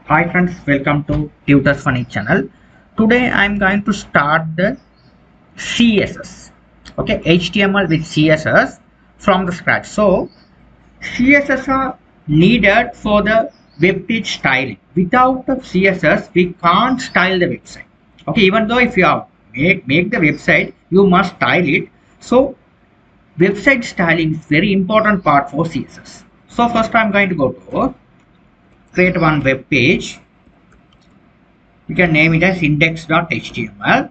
Hi friends, welcome to TutusFunny channel. Today I'm going to start the CSS. Okay, HTML with CSS from the scratch. So CSS are needed for the web page styling. Without the CSS, we can't style the website. Okay, even though if you are make the website, you must style it. So website styling is very important part for CSS. So first I'm going to go to create one web page. You can name it as index.html.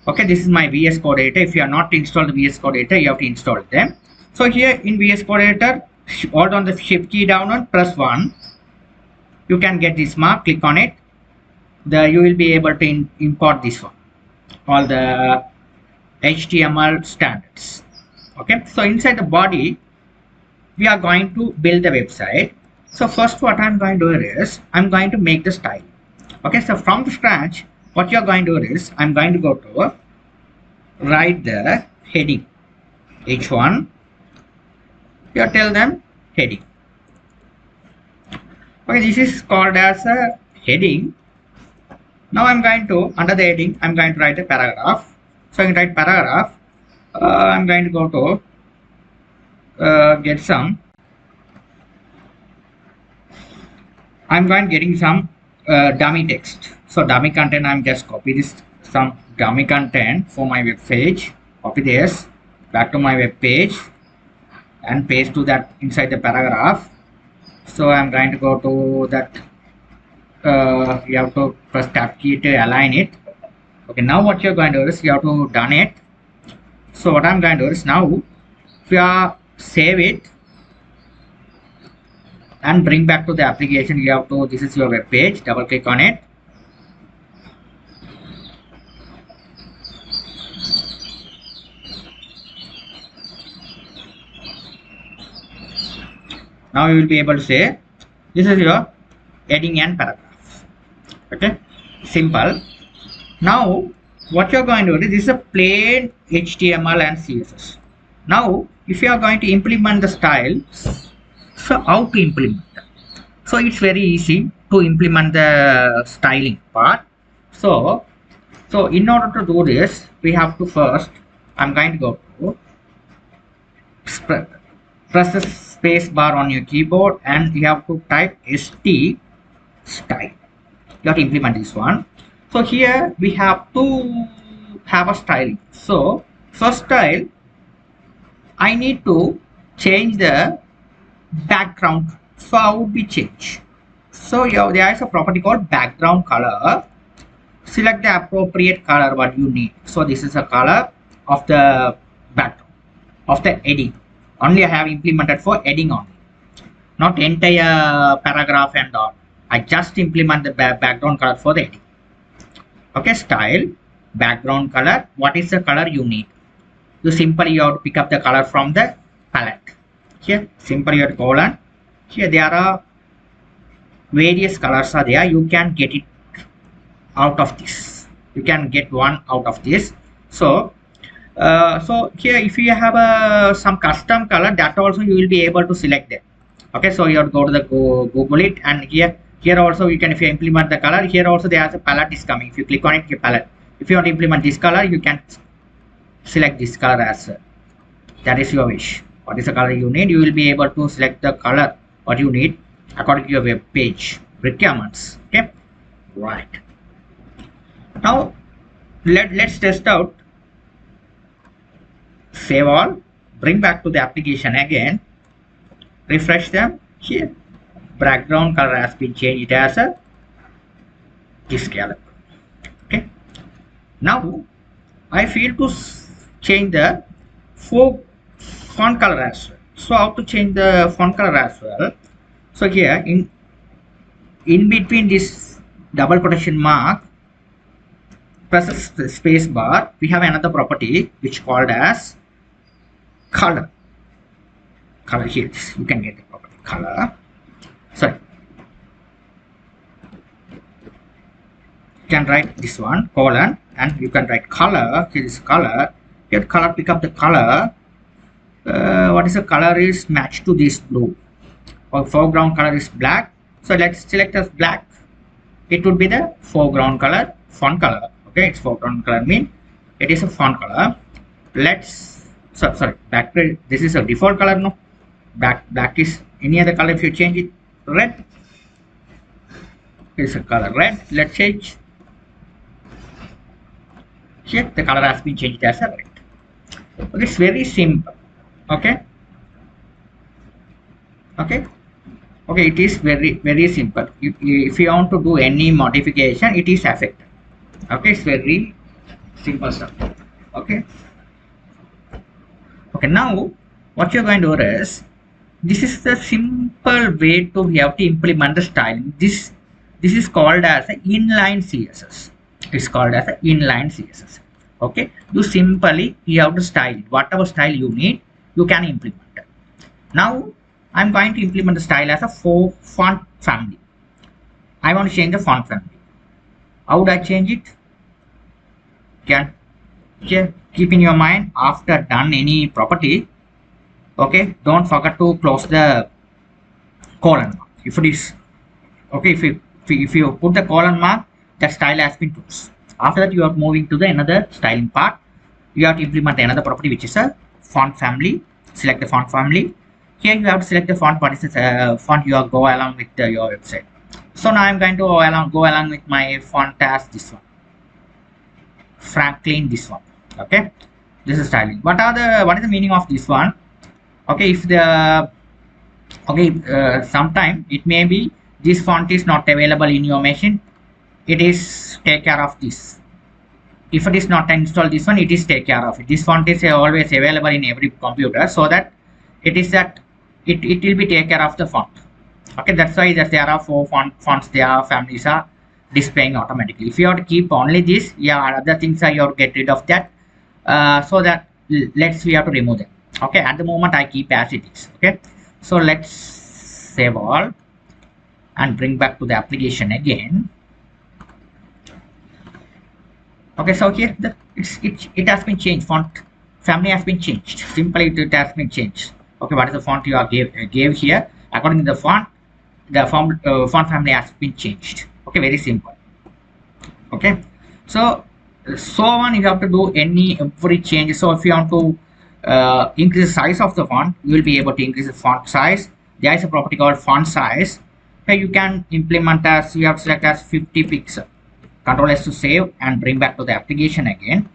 Okay, this is my VS Code editor. If you are not installed the VS Code editor, you have to install them. So here in VS Code editor, hold on the shift key down and press 1. You can get this mark, click on it. You will be able to import this one, all the HTML standards. Okay, so inside the body, we are going to build the website. So first what I'm going to do is, I'm going to make the style. Okay, so from the scratch, what you're going to do is, I'm going to go to write the heading h1. You tell them heading. Okay, this is called as a heading. Now I'm going to, under the heading, I'm going to write a paragraph. So I can write paragraph. I'm going to go to get some. I'm going getting some dummy text. So dummy content, I'm just copy this some dummy content for my web page. Copy this back to my web page and paste to that inside the paragraph. So I'm going to go to that. You have to press tab key to align it. Okay, now what you're going to do is you have to done it. So what I'm going to do is now if you are save it and bring back to the application, you have to, this is your web page, double click on it. Now you will be able to say this is your heading and paragraph. Okay, simple. Now what you're going to do, this is a plain HTML and CSS. Now if you are going to implement the style, so how to implement that? So it's very easy to implement the styling part. So in order to do this, we have to first, I'm going to go to press the space bar on your keyboard and you have to type st style. You have to implement this one. So here we have to have a style. So first style, I need to change the background. So how would we change? So there is a property called background color. Select the appropriate color what you need. So this is a color of the background of the heading. Only I have implemented for heading only, not entire paragraph and all. I just implement the background color for the heading. Okay, style, background color. What is the color you need? You simply you have to pick up the color from the palette. Here simply you have to colon. Here there are various colors are there. You can get it out of this. You can get one out of this. So here if you have some custom color, that also you will be able to select them. Okay, so you have to go to the Google it, and here also you can, if you implement the color, here also there is a palette is coming. If you click on it, your palette. If you want to implement this color, you can select this color as that is your wish. What is the color you need? You will be able to select the color what you need according to your web page requirements. Okay, right. Now let's test out. Save all, bring back to the application again, refresh them. Here background color has been changed as a this color. Okay, now I feel to change the font color as well. So how to change the font color as well? So here in between this double quotation mark, press the space bar. We have another property which called as color. Here you can get the property color. Sorry, you can write this one colon and you can write color. Here is color. Here color, pick up the color. What is the color is matched to this blue, or foreground color is black. So let's select as black. it would be the foreground color, font color. Okay, it's foreground color mean it is a font color. Let's sorry, background. This is a default color, no. Black is any other color. If you change it, red is a color red. Let's change here. The color has been changed as a red. Okay, it's very simple. Okay. Okay. Okay, it is very simple. If you want to do any modification, it is affected. Okay, it's very simple stuff. Okay. Okay, now what you're going to do is, this is the simple way to we have to implement the styling. This is called as an inline CSS. It's called as an inline CSS. Okay, you simply you have to style it. Whatever style you need, you can implement it. Now I'm going to implement the style as a font family. I want to change the font family. How would I change it? Can here keep in your mind, after done any property, okay, don't forget to close the colon mark. If it is okay, if you put the colon mark, the style has been closed. After that, you are moving to the another styling part. You have to implement another property, which is a font family. Select the font family. Here you have to select the font. What is the font you are go along with your website. So now I'm going to go along with my font as this one, Franklin, this one. Okay, this is styling. What is the meaning of this one? Okay, if the sometime it may be this font is not available in your machine, it is take care of this. If it is not installed this one, it is take care of it. This font is always available in every computer, so that it will be take care of the font. Okay, that's why there are 4 fonts, their families are displaying automatically. If you have to keep only this, yeah, other things are you have to get rid of that. So that we have to remove them. Okay, at the moment I keep as it is. Okay, so let's save all and bring back to the application again. Okay, so here it has been changed. Font family has been changed. Simply it has been changed. Okay, what is the font you are gave here? According to the font, the font family has been changed. Okay, very simple. Okay, so on you have to do every change. So if you want to increase the size of the font, you will be able to increase the font size. There is a property called font size. Here you can implement as you have to select as 50 pixel. Control S to save and bring back to the application again.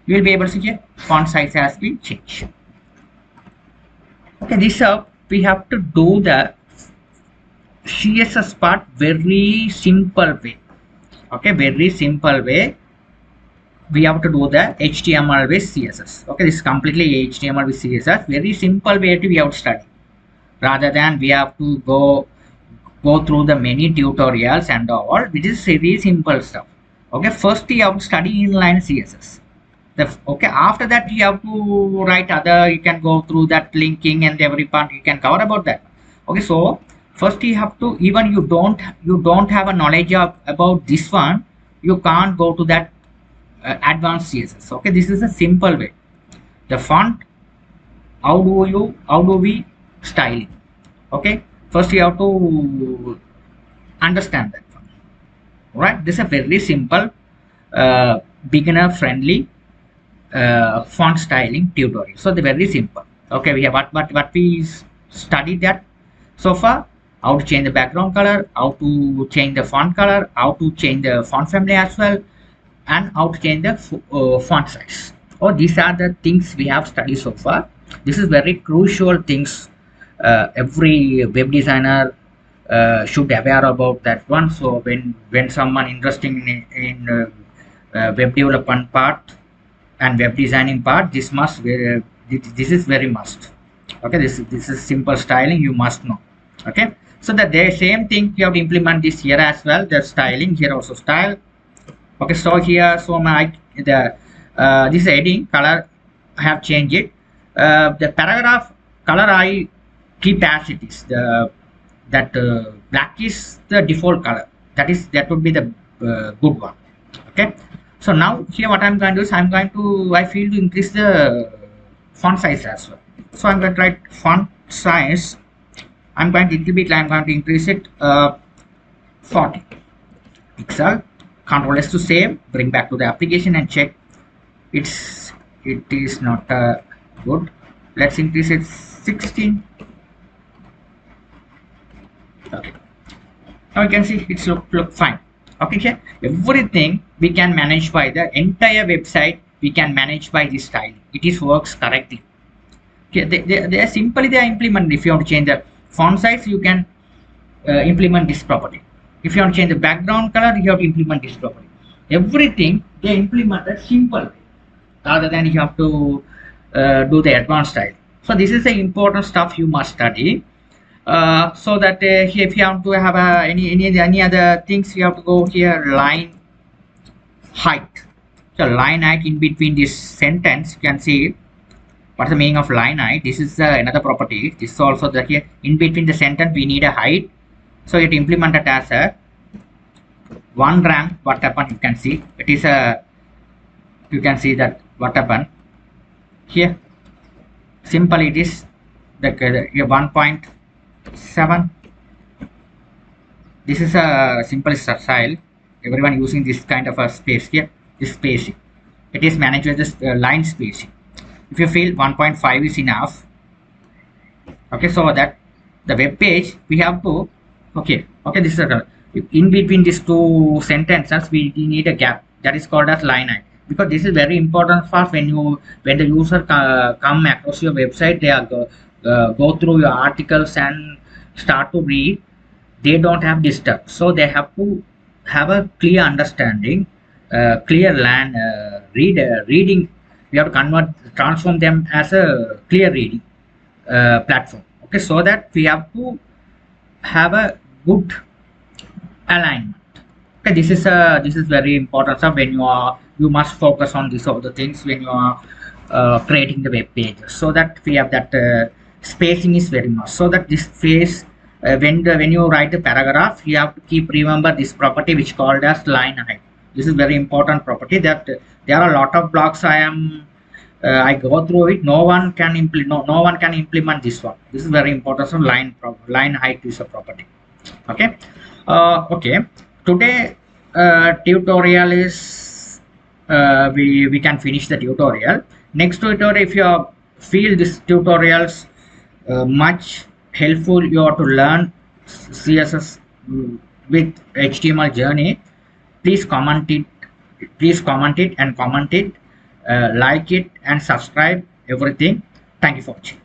You will be able to see here font size has been changed. Okay, this up we have to do the CSS part very simple way. Okay, very simple way. We have to do the HTML with CSS. Okay, this is completely HTML with CSS. Very simple way to we have to study, rather than we have to go through the many tutorials and all, which is very simple stuff. Okay, first you have to study inline CSS. Okay, after that you have to write other, you can go through that linking and every part you can cover about that. Okay, so first you have to, even you don't have a knowledge about this one, you can't go to that advanced CSS. Okay, this is a simple way. The font, how do we style it? Okay, first you have to understand that one. Right, this is a very simple beginner friendly font styling tutorial. So they're very simple. Okay, we have what we studied that so far: how to change the background color, how to change the font color, how to change the font family as well, and how to change the font size. Oh, these are the things we have studied so far. This is very crucial things. Every web designer should aware about that one. So when someone interested in web development part and web designing part, this is very must. Okay, this is simple styling, you must know. Okay, so the same thing you have to implement this here as well. The styling here also style. Okay, so here, so this heading color I have changed it. The paragraph color I keep as it is. Black is the default color. That would be the good one. Okay, so now here what I'm going to do is I feel to increase the font size as well. So I'm going to write font size. I'm going to increase it 40. Excel. Control S to save, bring back to the application and check. It is not good. Let's increase it 16. Okay, now you can see it's look fine. Okay, here everything we can manage by the entire website, we can manage by this style. It is works correctly. Okay, they are simply they are implemented. If you want to change the font size, you can implement this property. If you want to change the background color, you have to implement this property. Everything they implemented simple rather than you have to do the advanced style. So this is the important stuff you must study. So that here, if you have to have any other things, you have to go here, line height. So line height in between this sentence, you can see what's the meaning of line height. This is another property. This is also that here in between the sentence we need a height. So it implemented as a 1 rank. What happened? You can see it is a. You can see that what happened here. Simple it is the 1.7. This is a simple style. Everyone using this kind of a space here. This spacing. It is managed with this line spacing. If you feel 1.5 is enough, okay, so that the web page we have to okay, this is a, in between these two sentences we need a gap, that is called as line height, because this is very important for when the user come across your website, they are go through your articles and start to read, they don't have disturb, so they have to have a clear understanding, clear reading. We have to transform them as a clear reading platform. Okay, so that we have to have a good alignment. Okay, this is very important. So when you must focus on this all the things when you are creating the web page, so that we have that spacing is very much, so that this space when you write the paragraph, you have to keep remember this property which called as line height. This is very important property that there are a lot of blocks I go through it. No one can implement this one. This is very important. So line height is a property. Okay. Okay. Today tutorial is we can finish the tutorial. Next tutorial, if you feel this tutorials much helpful, you have to learn CSS with HTML journey, please comment it and comment it, like it and subscribe everything. Thank you for watching.